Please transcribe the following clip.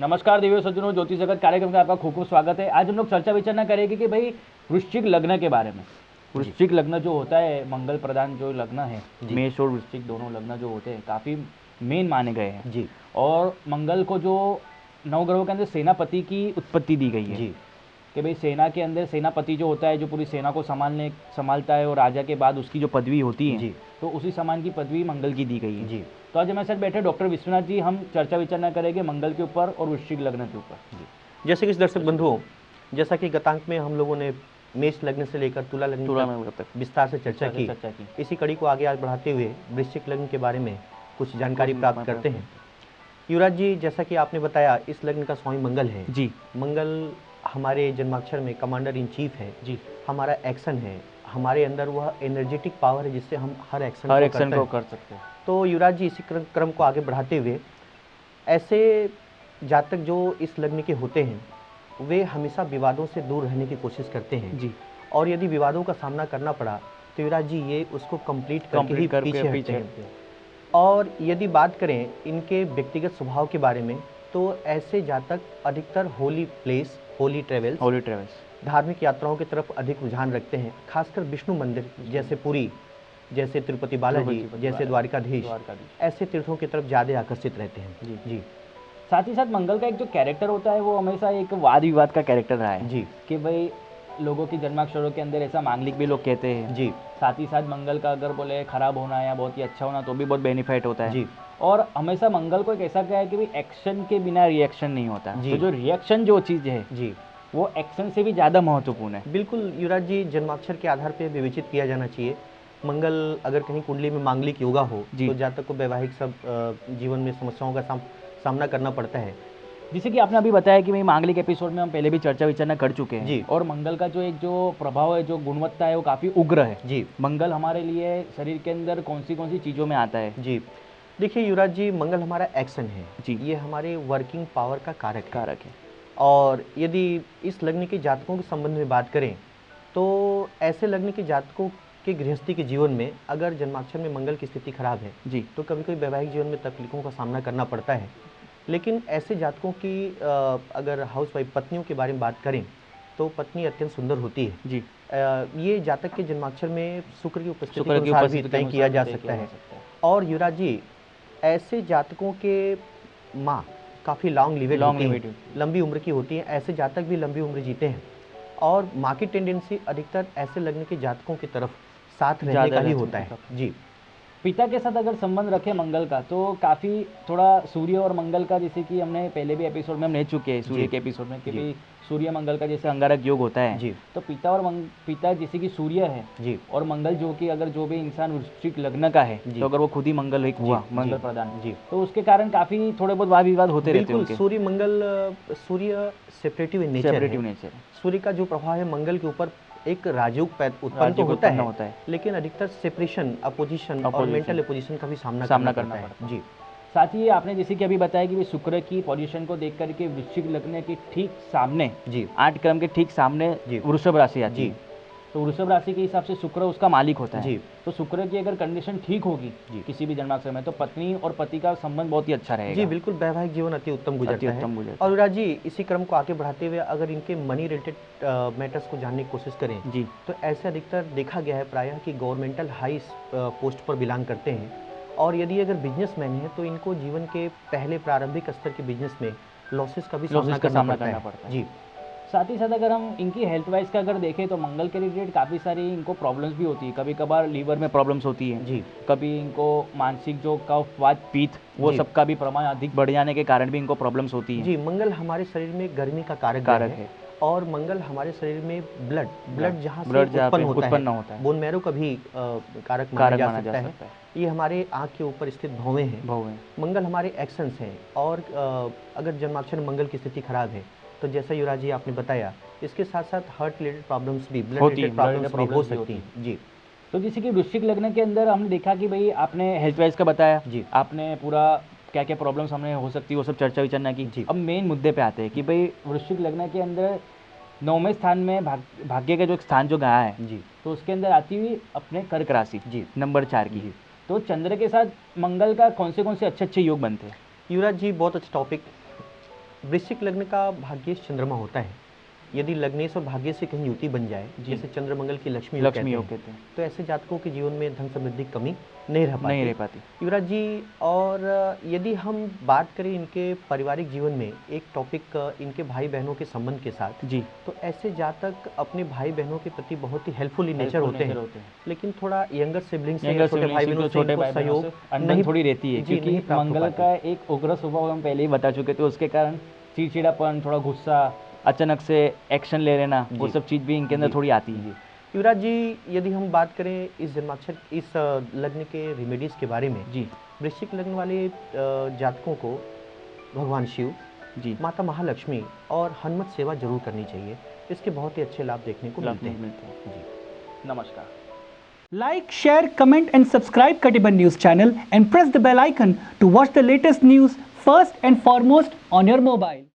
नमस्कार दिव्य सज्जनों, ज्योतिष जगत कार्यक्रम में आपका खूब खूब स्वागत है। आज हम लोग चर्चा विचारना करेंगे कि भाई वृश्चिक लग्न के बारे में। वृश्चिक लग्न जो होता है, मंगल प्रधान जो लग्न है, मेष और वृश्चिक दोनों लग्न जो होते हैं काफ़ी मेन माने गए हैं जी। और मंगल को जो नवग्रहों के अंदर सेनापति की उत्पत्ति दी गई है जी। कि भाई सेना के अंदर सेनापति जो होता है, जो पूरी सेना को संभालता है और राजा के बाद उसकी जो पदवी होती है जी, तो उसी समान की पदवी मंगल की दी गई है जी। तो आज हमारे साथ बैठे डॉक्टर विश्वनाथ जी, हम चर्चा विचारना करेंगे मंगल के ऊपर और वृश्चिक लग्न के ऊपर। जैसे कि दर्शक बंधुओं, जैसा कि गतांक में हम लोगों ने मेष लग्न से लेकर तुला लग्न तक विस्तार से चर्चा की, इसी कड़ी को आगे आज बढ़ाते हुए वृश्चिक लग्न के बारे में कुछ जानकारी प्राप्त करते हैं। युवराज जी, जैसा कि आपने बताया, इस लग्न का स्वामी मंगल है जी। मंगल हमारे जन्माक्षर में कमांडर इन चीफ है जी। हमारा एक्शन है, हमारे अंदर वह एनर्जेटिक पावर है जिससे हम हर एक्शन को कर सकते हैं। तो युवराज जी, इसी क्रम को आगे बढ़ाते हुए, ऐसे जातक जो इस लग्न के होते हैं वे हमेशा विवादों से दूर रहने की कोशिश करते हैं जी। और यदि विवादों का सामना करना पड़ा तो युवराज जी ये उसको कंप्लीट करके पीछे हटते हैं। और यदि बात करें इनके व्यक्तिगत स्वभाव के बारे में, तो ऐसे जातक अधिकतर होली प्लेस, होली ट्रेवल्स, धार्मिक यात्राओं की तरफ अधिक रुझान रखते हैं। खासकर विष्णु मंदिर जैसे पुरी, जैसे तिरुपति बालाजी, जैसे द्वारिकाधीश, ऐसे तीर्थों की तरफ ज़्यादा आकर्षित रहते हैं जी। साथ ही साथ मंगल का एक जो कैरेक्टर होता है वो हमेशा एक वाद विवाद का कैरेक्टर रहा है जी। कि भाई लोगों की जन्माक्षरों के अंदर ऐसा मांगलिक भी लोग कहते हैं जी। साथ ही साथ मंगल का अगर बोले खराब होना या बहुत ही अच्छा होना तो भी बहुत बेनिफिट होता है जी। और हमेशा मंगल को एक ऐसा क्या है कि भाई एक्शन के बिना रिएक्शन नहीं होता, तो जो रिएक्शन जो चीज़ है जी, वो एक्शन से भी ज़्यादा महत्वपूर्ण है। बिल्कुल युवराज जी, जन्माक्षर के आधार पर विवेचित किया जाना चाहिए। मंगल अगर कहीं कुंडली में मांगलिक योगा हो तो जातक को वैवाहिक सब जीवन में समस्याओं का सामना करना पड़ता है। जैसे कि आपने अभी बताया कि भाई मांगलिक एपिसोड में हम पहले भी चर्चा विचारना कर चुके हैं जी। और मंगल का जो प्रभाव है, जो गुणवत्ता है, वो काफ़ी उग्र है जी। मंगल हमारे लिए शरीर के अंदर कौन सी चीज़ों में आता है जी। देखिए युवराज जी, मंगल हमारा एक्शन है जी। ये हमारे वर्किंग पावर का कारक है। और यदि इस लग्न के जातकों के संबंध में बात करें तो ऐसे लग्न के जातकों के गृहस्थी के जीवन में अगर जन्माक्षर में मंगल की स्थिति खराब है जी, तो कभी कभी वैवाहिक जीवन में तकलीफों का सामना करना पड़ता है। लेकिन ऐसे जातकों की अगर हाउसवाइफ पत्नियों के बारे में बात करें तो पत्नी अत्यंत सुंदर होती है जी। ये जातक के जन्माक्षर में शुक्र की उपस्थिति के अनुसार भी तय किया जा सकता है। और युवराज जी, ऐसे जातकों के माँ काफ़ी लंबी उम्र की होती हैं। ऐसे जातक भी लंबी उम्र जीते हैं। और माँ की टेंडेंसी अधिकतर ऐसे लग्न के जातकों की तरफ साथ रहने का ही होता है जी। पिता के साथ अगर संबंध रखे मंगल का तो काफ़ी थोड़ा सूर्य और मंगल का, जैसे कि हमने पहले भी एपिसोड में हम ले चुके हैं सूर्य के एपिसोड में कि भाई सूर्य मंगल का जैसे अंगारक योग होता है जी। तो पिता जैसे कि सूर्य है जी, और मंगल जो कि अगर जो भी इंसान वृश्चिक लग्न का है तो अगर वो खुद ही मंगल एक हुआ मंगल प्रधान जी, तो उसके कारण काफ़ी थोड़े बहुत वाद विवाद होते रहते हैं। सूर्य सेपरेटिव नेचर, सूर्य का जो प्रभाव है मंगल के ऊपर एक राजयोग उत्पन्न तो होता है, लेकिन अधिकतर सेपरेशन, अपोजिशन और मेंटल अपोजिशन का भी सामना करना पड़ता है जी। साथ ही आपने जैसे कि अभी बताया कि शुक्र की पोजीशन को देख करके वृश्चिक लग्न के ठीक सामने जी, 8 क्रम के ठीक सामने वृषभ राशि आती है। तो वृषभ राशि के हिसाब से शुक्र उसका मालिक होता है जी। तो शुक्र की अगर कंडीशन ठीक होगी किसी भी जन्माक्षर में तो पत्नी और पति का संबंध बहुत ही अच्छा रहेगा जी। बिल्कुल, वैवाहिक जीवन अति उत्तम गुजरता है। और युवराज जी, इसी क्रम को आगे बढ़ाते हुए अगर इनके मनी रिलेटेड मैटर्स को जानने की कोशिश करें जी, तो ऐसे अधिकतर देखा गया है प्रायः कि गवर्नमेंटल हाई पोस्ट पर बिलोंग करते हैं। और यदि अगर बिजनेसमैन है तो इनको जीवन के पहले प्रारंभिक स्तर के बिजनेस में लॉसेस का भी सामना करना पड़ता है जी। साथ ही साथ अगर हम इनकी हेल्थ वाइज का अगर देखें तो मंगल के रिलेटेड काफ़ी सारी इनको प्रॉब्लम्स भी होती है। कभी कभार लीवर में प्रॉब्लम्स होती है जी। कभी इनको मानसिक जो कफ वात पित्त वो सबका भी प्रमाण अधिक बढ़ जाने के कारण भी इनको प्रॉब्लम्स होती है जी। मंगल हमारे शरीर में गर्मी का कारक है। और मंगल हमारे शरीर में ब्लड जहाँ उत्पन्न होता है बोन मैरो का भी कारक माना जा सकता है। ये हमारे आँख के ऊपर स्थित भौवें हैं। मंगल हमारे एक्शंस हैं। और अगर जन्माक्षर मंगल की स्थिति खराब है तो जैसा युवराज जी आपने बताया, इसके साथ साथ हार्ट रिलेटेड प्रॉब्लम्स भी, ब्लड रिलेटेड प्रॉब्लम्स भी हो सकती हैं जी। तो जैसे कि वृश्चिक लग्न के अंदर हमने देखा कि भाई आपने हेल्थ वाइज का बताया जी, आपने पूरा क्या क्या प्रॉब्लम्स हमने हो सकती है वो सब चर्चा विचारना की जी। अब मेन मुद्दे पे आते हैं कि भाई वृश्चिक लग्न के अंदर 9वें स्थान में भाग्य का जो एक स्थान जो गया है जी, तो उसके अंदर आती हुई अपने कर्क राशि जी, नंबर 4 की। तो चंद्र के साथ मंगल का कौन से अच्छे योग बनते हैं? युवराज जी, बहुत अच्छा टॉपिक। वृश्चिक लग्न का भाग्येश चंद्रमा होता है। यदि लग्नेश और भाग्य से कहीं युति बन जाए, जैसे चंद्रमंगल की लक्ष्मी योग कहते हैं, तो ऐसे जातकों के जीवन में धन समृद्धि की कमी नहीं रह पाती। युवराज जी, और यदि हम बात करें इनके पारिवारिक जीवन में एक टॉपिक इनके भाई बहनों के संबंध के साथ जी, तो ऐसे जातक अपने भाई बहनों के प्रति बहुत ही हेल्पफुल इन नेचर होते हैं, लेकिन थोड़ा यंगर सिबलिंग्स से, छोटे भाई बहनों से सहयोग नहीं थोड़ी रहती है, क्योंकि मंगल का एक उग्र स्वभाव हम पहले ही बता चुके थे, उसके कारण चिड़चिड़ापन, थोड़ा गुस्सा, अचानक से एक्शन ले लेना, वो सब चीज़ भी इनके अंदर थोड़ी आती है। युवराज जी, यदि हम बात करें इस जन्माक्षर इस लग्न के रेमेडीज के बारे में जी, वृश्चिक लग्न वाले जातकों को भगवान शिव जी, माता महालक्ष्मी और हनुमत सेवा जरूर करनी चाहिए। इसके बहुत ही अच्छे लाभ देखने को मिलते हैं जी। नमस्कार। Like, share, comment and subscribe Katiban News channel and press the bell icon to watch the latest news first and foremost on your mobile.